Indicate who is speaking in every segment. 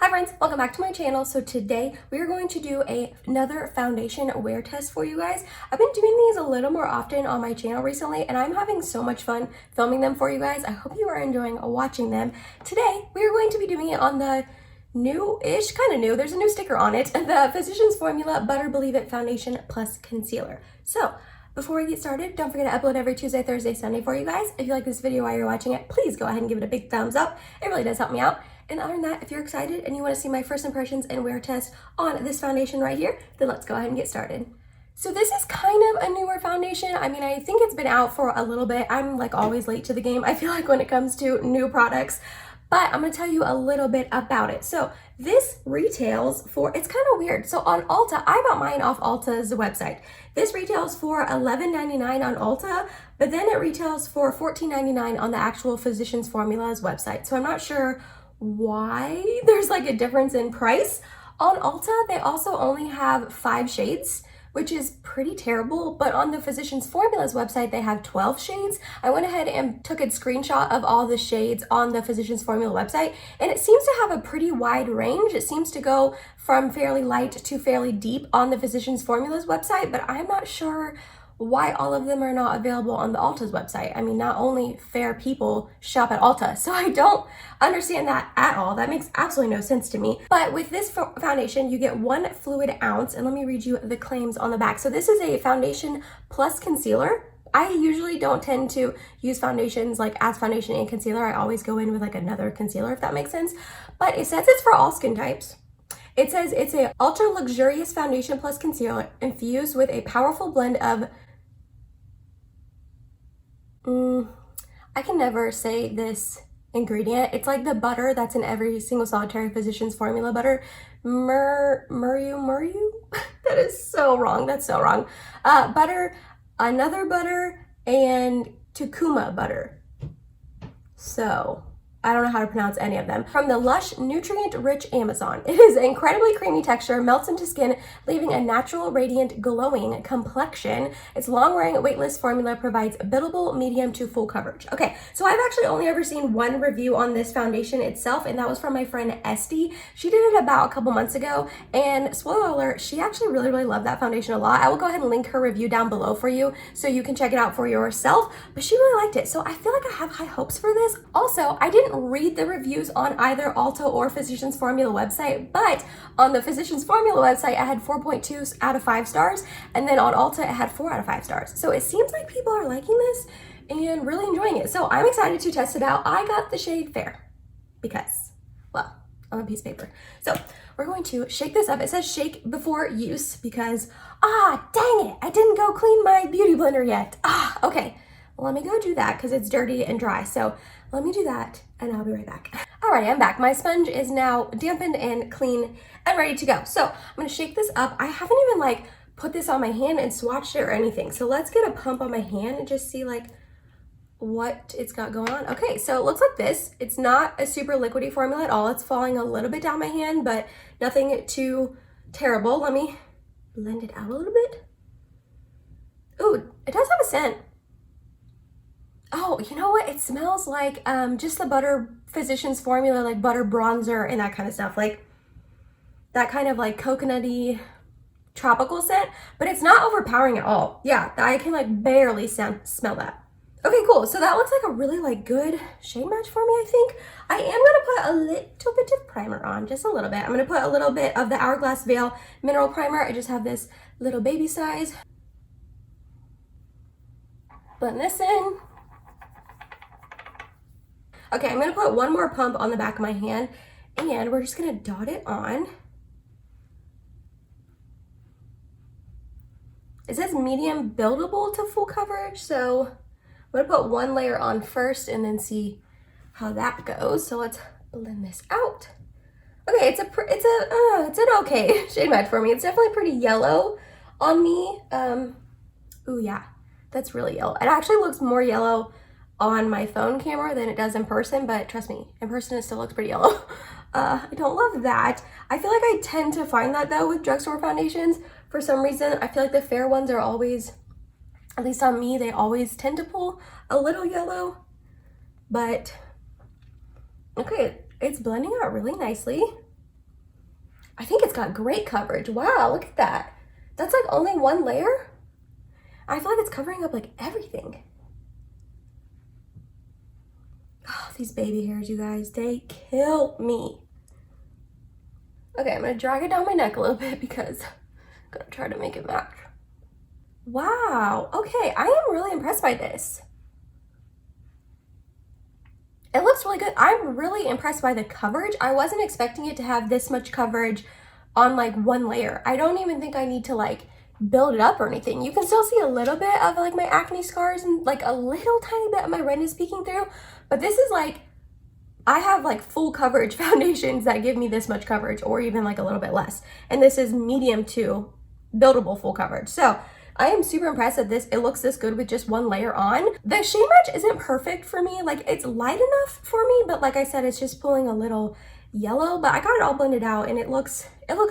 Speaker 1: Hi friends, welcome back to my channel. So today we are going to do another foundation wear test for you guys. I've been doing these a little more often on my channel recently and I'm having so much fun filming them for you guys. I hope you are enjoying watching them. Today we are going to be doing it on the new-ish, kind of new, there's a new sticker on it, the Physicians Formula Butter Believe It Foundation Plus Concealer. So before we get started, don't forget to upload every Tuesday, Thursday, Sunday for you guys. If you like this video while you're watching it, please go ahead and give it a big thumbs up. It really does help me out. And other than that, if you're excited and you want to see my first impressions and wear test on this foundation right here, then let's go ahead and get started. So this is kind of a newer foundation. I mean, I think it's been out for a little bit. I'm like always late to the game, I feel like, when it comes to new products. But I'm going to tell you a little bit about it. So this retails for, it's kind of weird. So on Ulta, I bought mine off Ulta's website. This retails for $11.99 on Ulta, but then it retails for $14.99 on the actual Physicians Formula's website. So I'm not sure why there's like a difference in price. On Ulta, they also only have 5 shades, which is pretty terrible, but on the Physicians Formula's website, they have 12 shades. I went ahead and took a screenshot of all the shades on the Physicians Formula website, and it seems to have a pretty wide range. It seems to go from fairly light to fairly deep on the Physicians Formula's website, but I'm not sure why all of them are not available on the Ulta's website. I mean, not only fair people shop at Ulta, so I don't understand that at all. That makes absolutely no sense to me. But with this foundation, you get 1 fluid ounce, and let me read you the claims on the back. So this is a foundation plus concealer. I usually don't tend to use foundations like as foundation and concealer. I always go in with like another concealer, if that makes sense. But it says it's for all skin types. It says it's a ultra luxurious foundation plus concealer infused with a powerful blend of I can never say this ingredient. It's like the butter that's in every single solitary Physicians Formula butter. Muriu? That is so wrong. That's so wrong. Butter, another butter, and Tukuma butter. So I don't know how to pronounce any of them. From the lush, nutrient-rich Amazon. It is an incredibly creamy texture, melts into skin, leaving a natural, radiant, glowing complexion. Its long-wearing, weightless formula provides buildable, medium to full coverage. Okay, so I've actually only ever seen one review on this foundation itself, and that was from my friend Esty. She did it about a couple months ago, and spoiler alert, she actually really loved that foundation a lot. I will go ahead and link her review down below for you so you can check it out for yourself, but she really liked it, so I feel like I have high hopes for this. Also, I didn't read the reviews on either Ulta or Physicians Formula website, but on the Physicians Formula website, I had 4.2 out of 5 stars, and then on Ulta, it had 4 out of 5 stars. So it seems like people are liking this and really enjoying it. So I'm excited to test it out. I got the shade Fair because, well, I'm a piece of paper. So we're going to shake this up. It says shake before use because, dang it, I didn't go clean my beauty blender yet. Okay. Well, let me go do that because it's dirty and dry. So let me do that and I'll be right back. Alrighty, I'm back. My sponge is now dampened and clean and ready to go. So I'm gonna shake this up. I haven't even like put this on my hand and swatched it or anything. So let's get a pump on my hand and just see like what it's got going on. Okay, so it looks like this. It's not a super liquidy formula at all. It's falling a little bit down my hand, but nothing too terrible. Let me blend it out a little bit. Ooh, it does have a scent. Oh, you know what? It smells like just the butter Physicians Formula, like butter bronzer and that kind of stuff. Like that kind of like coconutty tropical scent, but it's not overpowering at all. Yeah, I can like barely smell that. Okay, cool. So that looks like a really like good shade match for me, I think. I am going to put a little bit of primer on, just a little bit. I'm going to put a little bit of the Hourglass Veil Mineral Primer. I just have this little baby size. Blend this in. Okay, I'm gonna put one more pump on the back of my hand and we're just gonna dot it on. It says medium buildable to full coverage, so I'm gonna put one layer on first and then see how that goes. So let's blend this out. Okay, it's an okay shade match for me. It's definitely pretty yellow on me. Ooh yeah, that's really yellow. It actually looks more yellow on my phone camera than it does in person, but trust me, in person it still looks pretty yellow. I don't love that. I feel like I tend to find that though with drugstore foundations. For some reason, I feel like the fair ones are always, at least on me, they always tend to pull a little yellow. But okay, it's blending out really nicely. I think it's got great coverage. Wow, look at that. That's like only one layer. I feel like it's covering up like everything. Oh, these baby hairs, you guys, they kill me. Okay, I'm gonna drag it down my neck a little bit because I'm gonna try to make it match. Wow, okay, I am really impressed by this. It looks really good. I'm really impressed by the coverage. I wasn't expecting it to have this much coverage on like one layer. I don't even think I need to like build it up or anything. You can still see a little bit of like my acne scars and like a little tiny bit of my redness peeking through, but this is like, I have like full coverage foundations that give me this much coverage or even like a little bit less. And this is medium to buildable full coverage. So I am super impressed that it looks this good with just one layer on. The shade match isn't perfect for me. Like it's light enough for me, but like I said, it's just pulling a little yellow, but I got it all blended out and it looks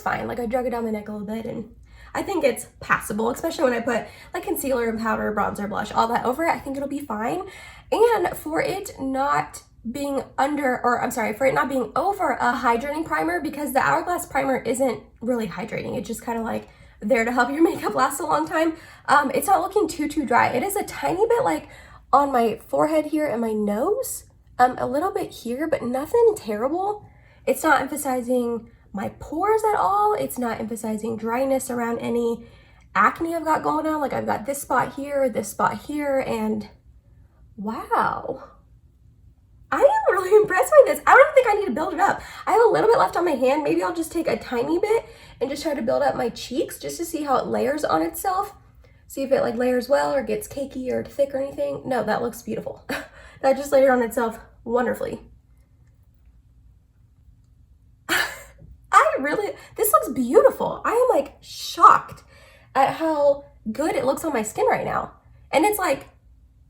Speaker 1: fine. Like I drug it down my neck a little bit and I think it's passable, especially when I put like concealer and powder, bronzer, blush, all that over it. I think it'll be fine. And for it not being for it not being over a hydrating primer, because the Hourglass primer isn't really hydrating. It's just kind of like there to help your makeup last a long time. It's not looking too dry. It is a tiny bit like on my forehead here and my nose, a little bit here, but nothing terrible. It's not emphasizing my pores at all. It's not emphasizing dryness around any acne I've got going on. Like I've got this spot here, and wow. I am really impressed by this. I don't think I need to build it up. I have a little bit left on my hand. Maybe I'll just take a tiny bit and just try to build up my cheeks just to see how it layers on itself. See if it like layers well or gets cakey or thick or anything. No, that looks beautiful. That just layered on itself wonderfully. This looks beautiful. I am like shocked at how good it looks on my skin right now. And it's like,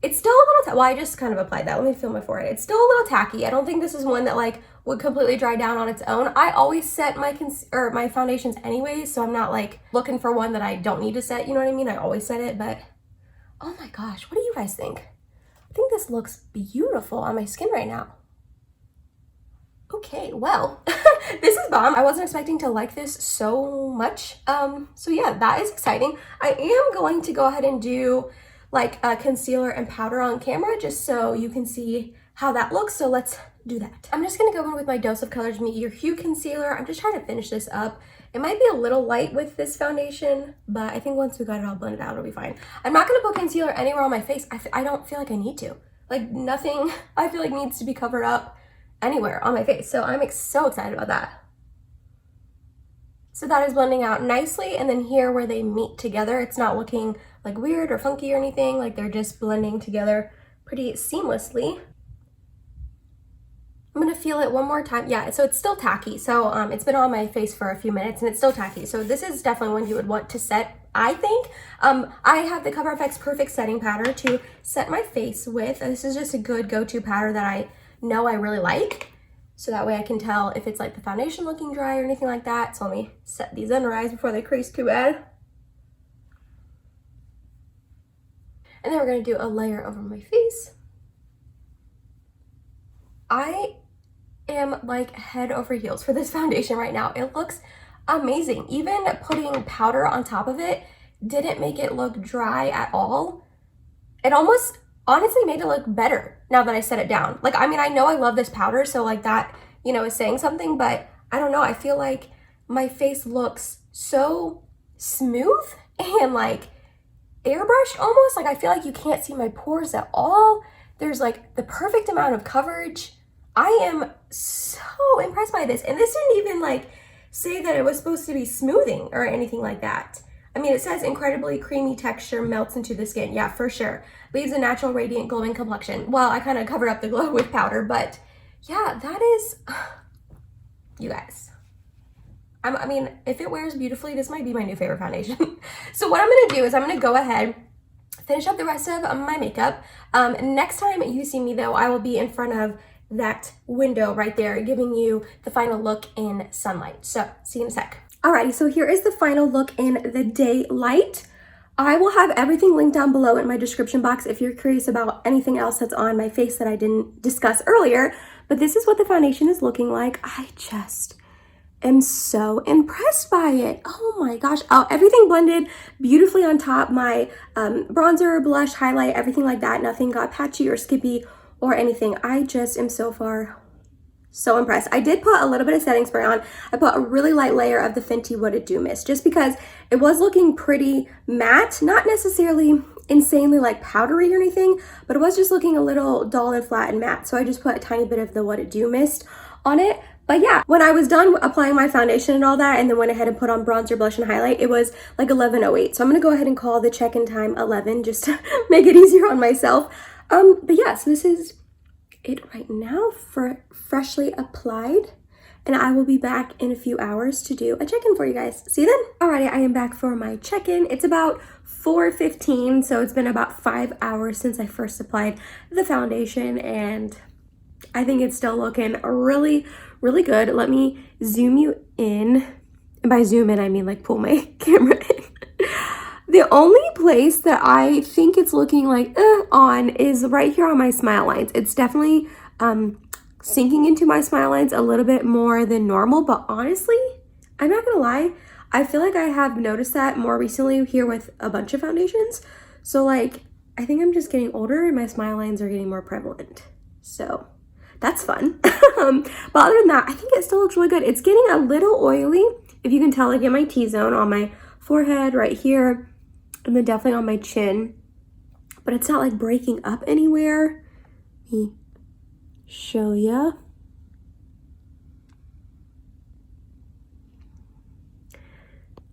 Speaker 1: it's still a little, well, I just kind of applied that. Let me feel my forehead. It's still a little tacky. I don't think this is one that like would completely dry down on its own. I always set my foundations anyways, so I'm not like looking for one that I don't need to set, you know what I mean? I always set it, but oh my gosh, what do you guys think? I think this looks beautiful on my skin right now. Okay, well, this is bomb. I wasn't expecting to like this so much. So yeah, that is exciting. I am going to go ahead and do like a concealer and powder on camera just so you can see how that looks. So let's do that. I'm just gonna go in with my Dose of Colors Meet Your Hue concealer. I'm just trying to finish this up. It might be a little light with this foundation, but I think once we got it all blended out, it'll be fine. I'm not gonna put concealer anywhere on my face. I don't feel like I need to. Like nothing I feel like needs to be covered up anywhere on my face. So I'm so excited about that. So that is blending out nicely. And then here where they meet together, it's not looking like weird or funky or anything. Like they're just blending together pretty seamlessly. I'm gonna feel it one more time. Yeah, so it's still tacky. So it's been on my face for a few minutes and it's still tacky. So this is definitely one you would want to set, I think. I have the CoverFX Perfect Setting Powder to set my face with. This is just a good go-to powder that I know I really like. So that way I can tell if it's like the foundation looking dry or anything like that. So let me set these under eyes before they crease too bad. And then we're gonna do a layer over my face. I am like head over heels for this foundation right now. It looks amazing. Even putting powder on top of it didn't make it look dry at all. It almost honestly made it look better now that I set it down. Like, I mean, I know I love this powder, so like that, you know, is saying something, but I don't know. I feel like my face looks so smooth and like airbrushed almost. Like I feel like you can't see my pores at all. There's like the perfect amount of coverage. I am so impressed by this. And this didn't even like say that it was supposed to be smoothing or anything like that. I mean, it says incredibly creamy texture, melts into the skin. Yeah, for sure. Leaves a natural, radiant, glowing complexion. Well, I kind of covered up the glow with powder, but yeah, that is, you guys. I mean, if it wears beautifully, this might be my new favorite foundation. So what I'm gonna do is I'm gonna go ahead, finish up the rest of my makeup. Next time you see me though, I will be in front of that window right there, giving you the final look in sunlight. So see you in a sec. Alrighty, so here is the final look in the daylight. I will have everything linked down below in my description box if you're curious about anything else that's on my face that I didn't discuss earlier. But this is what the foundation is looking like. I just am so impressed by it. Oh my gosh. Oh, everything blended beautifully on top. My bronzer, blush, highlight, everything like that. Nothing got patchy or skippy or anything. I just am so far so impressed. I did put a little bit of setting spray on. I put a really light layer of the Fenty What It Do Mist just because it was looking pretty matte, not necessarily insanely like powdery or anything, but it was just looking a little dull and flat and matte. So I just put a tiny bit of the What It Do Mist on it. But yeah, when I was done applying my foundation and all that, and then went ahead and put on bronzer, blush, and highlight, it was like 11:08. So I'm gonna go ahead and call the check-in time 11 just to make it easier on myself. But yeah, so this is it right now for freshly applied, and I will be back in a few hours to do a check-in for you guys. See you then. Alrighty, I am back for my check-in. It's about 4:15, so it's been about 5 hours since I first applied the foundation, and I think it's still looking really, really good. Let me zoom you in, and by zoom in I mean like pull my camera in. The only place that I think it's looking like on is right here on my smile lines. It's definitely sinking into my smile lines a little bit more than normal, but honestly, I'm not gonna lie, I feel like I have noticed that more recently here with a bunch of foundations. So like, I think I'm just getting older and my smile lines are getting more prevalent. So that's fun. But other than that, I think it still looks really good. It's getting a little oily, if you can tell, like in my T-zone, on my forehead right here, and then definitely on my chin, but it's not like breaking up anywhere. Let me show ya.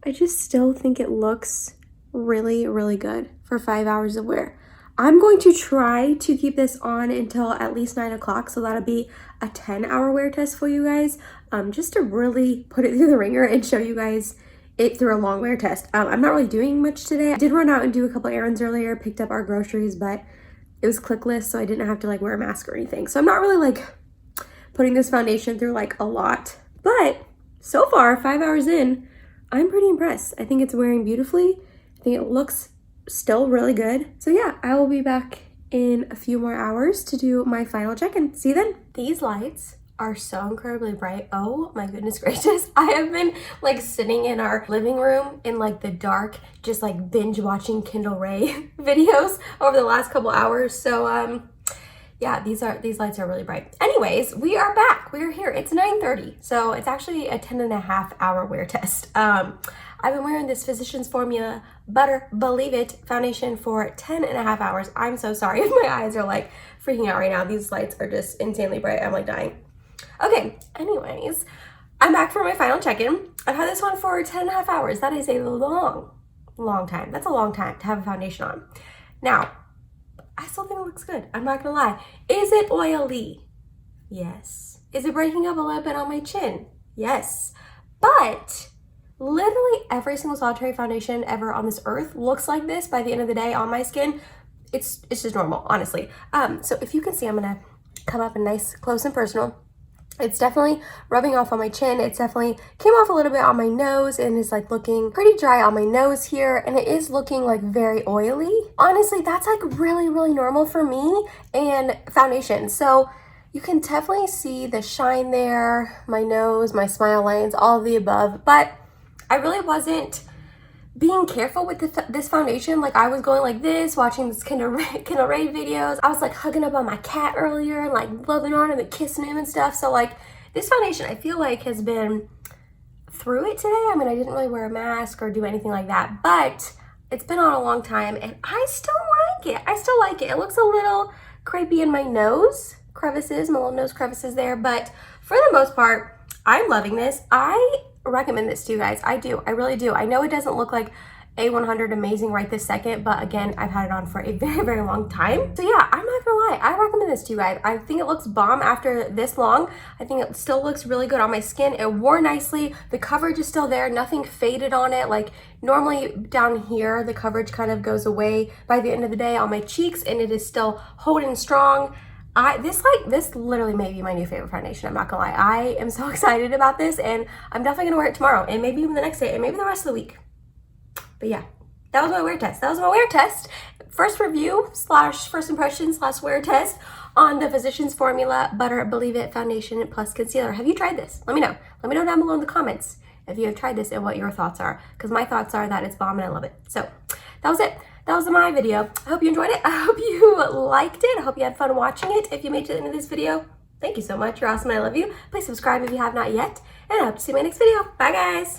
Speaker 1: I just still think it looks really, really good for 5 hours of wear. I'm going to try to keep this on until at least 9 o'clock, so that'll be a 10-hour wear test for you guys, just to really put it through the ringer and show you guys it through a long wear test. I'm not really doing much today. I did run out and do a couple errands earlier, picked up our groceries, but it was clickless, so I didn't have to like wear a mask or anything. So I'm not really like putting this foundation through like a lot, but so far, 5 hours in, I'm pretty impressed. I think it's wearing beautifully. I think it looks still really good. So yeah, I will be back in a few more hours to do my final check-in. See you then. These lights are so incredibly bright. Oh my goodness gracious. I have been like sitting in our living room in like the dark, just like binge watching Kindle Ray videos over the last couple hours. So yeah, these lights are really bright. Anyways, we are back. We are here. It's 9:30. So it's actually a 10.5-hour wear test. I've been wearing this Physicians Formula Butter Believe It foundation for 10.5 hours. I'm so sorry if my eyes are like freaking out right now. These lights are just insanely bright. I'm like dying. Okay, anyways, I'm back for my final check-in. I've had this one for 10.5 hours. That is a long time. That's a long time to have a foundation on. Now, I still think it looks good. I'm not gonna lie. Is it oily? Yes. Is it breaking up a little bit on my chin? Yes. But literally every single solitary foundation ever on this earth looks like this by the end of the day on my skin. It's just normal, honestly. So if you can see, I'm gonna come up and nice, close and personal. It's definitely rubbing off on my chin. It's definitely came off a little bit on my nose and is like looking pretty dry on my nose here. And it is looking like very oily. Honestly, that's like really, really normal for me and foundation. So you can definitely see the shine there, my nose, my smile lines, all of the above. But I really wasn't being careful with this foundation. Like I was going like this, watching this Kindle Ray videos. I was like hugging up on my cat earlier and like loving on him and kissing him and stuff. So like this foundation I feel like has been through it today. I mean, I didn't really wear a mask or do anything like that, but it's been on a long time and I still like it. I still like it. It looks a little crepey in my nose crevices, my little nose crevices there, but for the most part, I'm loving this. I recommend this to you guys. I do. I really do. I know it doesn't look like A100 amazing right this second, but again, I've had it on for a very, very long time. So yeah, I'm not gonna lie. I recommend this to you guys. I think it looks bomb after this long. I think it still looks really good on my skin. It wore nicely. The coverage is still there. Nothing faded on it. Like normally down here, the coverage kind of goes away by the end of the day on my cheeks, and it is still holding strong. This literally may be my new favorite foundation. I'm not gonna lie. I am so excited about this, and I'm definitely gonna wear it tomorrow and maybe even the next day and maybe the rest of the week. But yeah, that was my wear test. First review / first impression / wear test on the Physicians Formula Butter Believe It Foundation Plus Concealer. Have you tried this? Let me know. Let me know down below in the comments if you have tried this and what your thoughts are, because my thoughts are that it's bomb and I love it. So that was it. That was my video. I hope you enjoyed it. I hope you liked it. I hope you had fun watching it. If you made it to the end of this video, thank you so much. You're awesome and I love you. Please subscribe if you have not yet. And I hope to see you in my next video. Bye, guys.